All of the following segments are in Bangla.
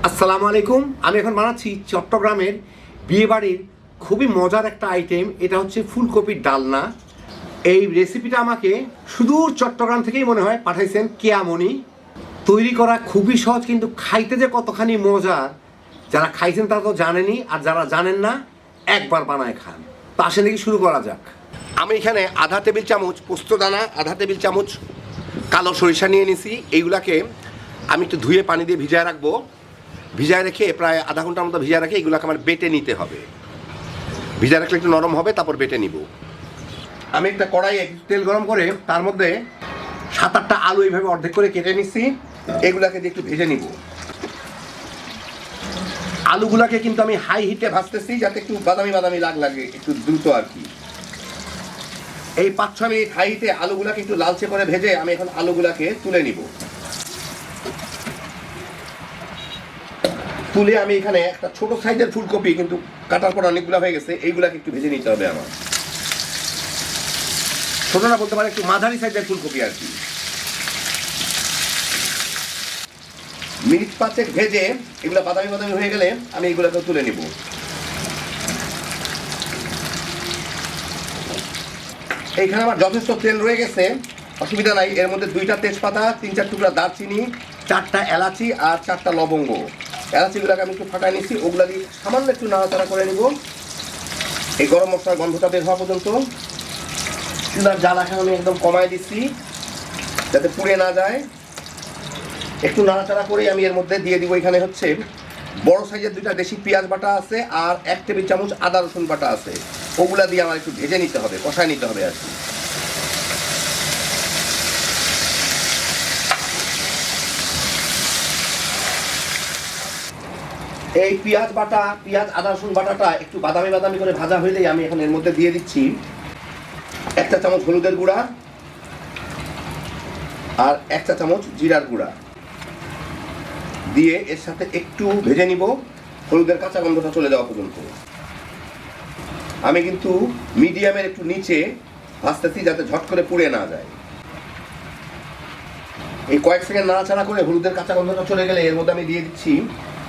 আসসালামু আলাইকুম। আমি এখন বানাচ্ছি চট্টগ্রামের বিয়েবাড়ির খুবই মজার একটা আইটেম। এটা হচ্ছে ফুলকপির ডালনা। এই রেসিপিটা আমাকে সুদূর চট্টগ্রাম থেকেই মনে হয় পাঠাইছেন কেয়ামনি। তৈরি করা খুবই সহজ, কিন্তু খাইতে যে কতখানি মজার যারা খাইছেন তারা তো জানেনই, আর যারা জানেন না একবার বানায় খান। তো আসেন দেখি শুরু করা যাক। আমি এখানে আধা টেবিল চামচ পোস্তদানা, আধা টেবিল চামচ কালো সরিষা নিয়ে নিছি। এইগুলাকে আমি একটু ধুয়ে পানি দিয়ে ভিজায় রাখবো। ভিজায় রেখে প্রায় আধা ঘন্টার মতো ভিজায় রেখে এগুলোকে আমার বেটে নিতে হবে। ভিজায় রাখলে একটু নরম হবে, তারপর বেটে নিব। আমি একটা কড়াইয়ে তেল গরম করে তার মধ্যে 7-8টা আলু এইভাবে অর্ধেক করে কেটে নিচ্ছি। এগুলাকে দিয়ে একটু ভেজে নিব। আলুগুলাকে কিন্তু আমি হাই হিটে ভাজতেছি যাতে একটু বাদামি বাদামি লাগে একটু দ্রুত আর কি। এই 5-6 মিনিট হাই হিটে আলুগুলাকে একটু লালচে করে ভেজে আমি এখন আলুগুলাকে তুলে নিব। তুলে আমি এখানে একটা ছোট সাইজের ফুলকপি, কিন্তু কাটার পর অনেকগুলো হয়ে গেছে, এইগুলাকে একটু ভেজে নিতে হবে আমার। ছোট না বলতে পারে, একটু মাঝারি সাইজের ফুলকপি আর কি। মিনিট 5 ভেজে এগুলো বাদামি বাদামি হয়ে গেলে আমি এগুলোকে তুলে নিব। এইখানে আমার যথেষ্ট তেল রয়ে গেছে, অসুবিধা নাই। এর মধ্যে 2টা তেজপাতা, 3-4 টুকরা দারচিনি, 4টা এলাচি আর 4টা লবঙ্গ। এলাচিগুলোকে আমি একটু ফাটাই নিচ্ছি, ওগুলা দিয়ে সামান্য একটু নাড়াচাড়া করে নিব এই গরম মশলার গন্ধটা বের হওয়া পর্যন্ত। চুলার জাল এখন আমি একদম কমায় দিচ্ছি যাতে পুড়ে না যায়। একটু নাড়াচাড়া করে আমি এর মধ্যে দিয়ে দিব, এখানে হচ্ছে বড় সাইজের 2টা দেশি পেঁয়াজ বাটা আছে আর 1 টেবিল চামচ আদা রসুন বাটা আছে। ওগুলা দিয়ে আমার একটু ভেজে নিতে হবে, কষায় নিতে হবে আর কি। এই পেঁয়াজ আদা রসুন বাটাটা একটু বাদামি বাদামি করে ভাজা হইলেই আমি এখন এর মধ্যে দিয়ে দিচ্ছি 1 চা চামচ হলুদের গুঁড়া আর 1 চা চামচ জিরার গুঁড়া দিয়ে এর সাথে একটু ভেজে নিব হলুদের কাঁচা গন্ধটা চলে যাওয়া পর্যন্ত। আমি কিন্তু মিডিয়ামের একটু নিচে ভাজতেছি যাতে ঝট করে পুড়ে না যায়। এই কয়েক সেকেন্ড নাড়াচাড়া করে হলুদের কাঁচা গন্ধটা চলে গেলে এর মধ্যে আমি দিয়ে দিচ্ছি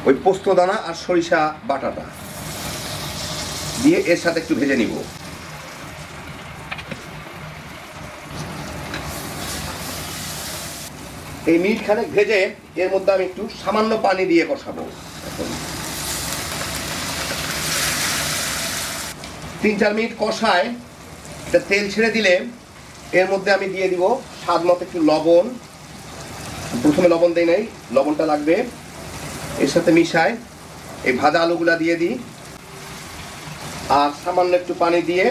ওই পোস্তদানা আর সরিষা বাটাটা দিয়ে এর সাথে একটু ভেজে নিব। এই মিনিট খানেক ভেজে এর মধ্যে আমি একটু সামান্য পানি দিয়ে কষাবো। 3-4 মিনিট কষায় এটা তেল ছেড়ে দিলে এর মধ্যে আমি দিয়ে দিব স্বাদ মতো একটু লবণ। প্রথমে লবণ দেই নাই, লবণটা লাগবে। এর সাথে মিশায় এই ভাজা আলুগুলা দিয়ে দিই আর সামান্য একটু পানি দিয়ে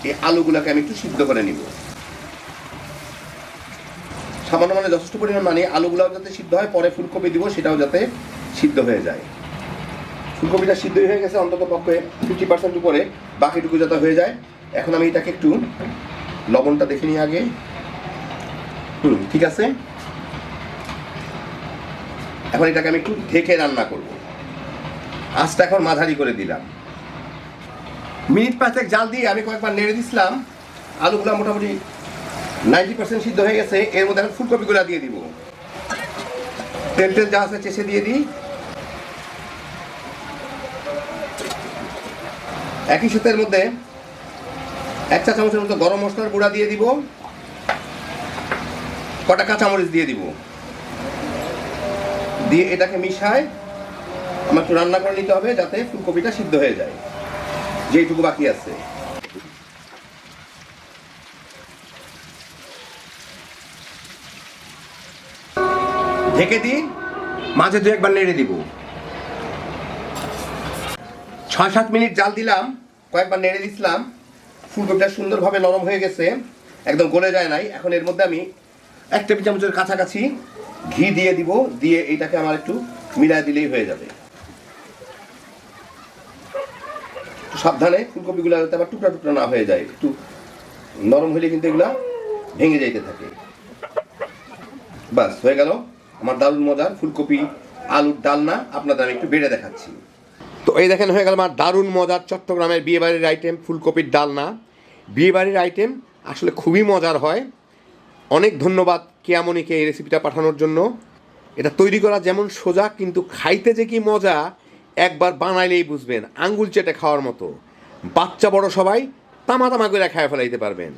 এই আলুগুলাকে আমি একটু সিদ্ধ করে নিব। সামান্য মানে যথেষ্ট পরিমাণ, মানে আলুগুলাও যাতে সিদ্ধ হয়, পরে ফুলকপি দিব সেটাও যাতে সিদ্ধ হয়ে যায়। ফুলকপিটা সিদ্ধ হয়ে গেছে অন্তত পক্ষে 50% উপরে, বাকিটুকু যাতে হয়ে যায়। এখন আমি এটাকে একটু লবণটা দেখে নিই আগে। ঠিক আছে। এখন এটাকে আমি একটু ঢেকে রান্না করব। আঁচটা এখন মাঝারি করে দিলাম। মিনিট 5 জাল দিয়ে আমি কয়েকবার নেড়ে দিছিলাম। আলুগুলা মোটামুটি 90% সিদ্ধ হয়ে গেছে। এর মধ্যে এখন ফুলকপিগুলা দিয়ে দিব। তেল যা আছে চেষে দিয়ে দিই। একই সাথে এর মধ্যে 1 চা চামচের মতো গরম মশলার গুঁড়া দিয়ে দিব, কটা কাঁচামরিচ দিয়ে দিব, দিয়ে এটাকে মিশায় আমার একটু রান্না করে নিতে হবে যাতে ফুলকপিটা সিদ্ধ হয়ে যায় যেইটুকু বাকি আছে। ঢেকে দিই, মাঝে 2 একবার নেড়ে দিব। 6-7 মিনিট জাল দিলাম, কয়েকবার নেড়ে দিছিলাম। ফুলকপিটা সুন্দরভাবে নরম হয়ে গেছে, একদম গলে যায় নাই। এখন এর মধ্যে আমি 1 টেবিল চামচের কাছাকাছি ঘি দিয়ে দিব, দিয়ে এইটাকে আমার একটু মিলাই দিলেই হয়ে যাবে। সাবধানে ফুলকপিগুলো যাতে আবার টুকরা টুকরা না হয়ে যায়, একটু নরম হলে কিন্তু এগুলা ভেঙে যাইতে থাকে। বাস হয়ে গেল আমার দারুণ মজার ফুলকপি আলুর ডালনা। আপনাদের আমি একটু বেড়ে দেখাচ্ছি। তো এই দেখেন হয়ে গেল আমার দারুণ মজার চট্টগ্রামের বিয়েবাড়ির আইটেম ফুলকপির ডালনা। বিয়েবাড়ির আইটেম আসলে খুবই মজার হয়। অনেক ধন্যবাদ কেয়ামনিকে এই রেসিপিটা পাঠানোর জন্য। এটা তৈরি করা যেমন সোজা, কিন্তু খাইতে যে কি মজা একবার বানাইলেই বুঝবেন, আঙ্গুল চেটে খাওয়ার মতো। বাচ্চা বড় সবাই তামা তামা করে খায় ফেলাইতে পারবেন।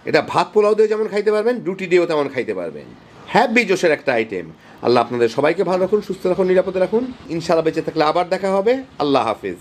এটা ভাত পোলাও দিয়ে যেমন খাইতে পারবেন, রুটি দিয়েও তেমন খাইতে পারবেন। হ্যাপি জোশের একটা আইটেম। আল্লাহ আপনাদের সবাইকে ভালো রাখুন, সুস্থ রাখুন, নিরাপদে রাখুন। ইনশাআল্লাহ বেঁচে থাকলে আবার দেখা হবে। আল্লাহ হাফিজ।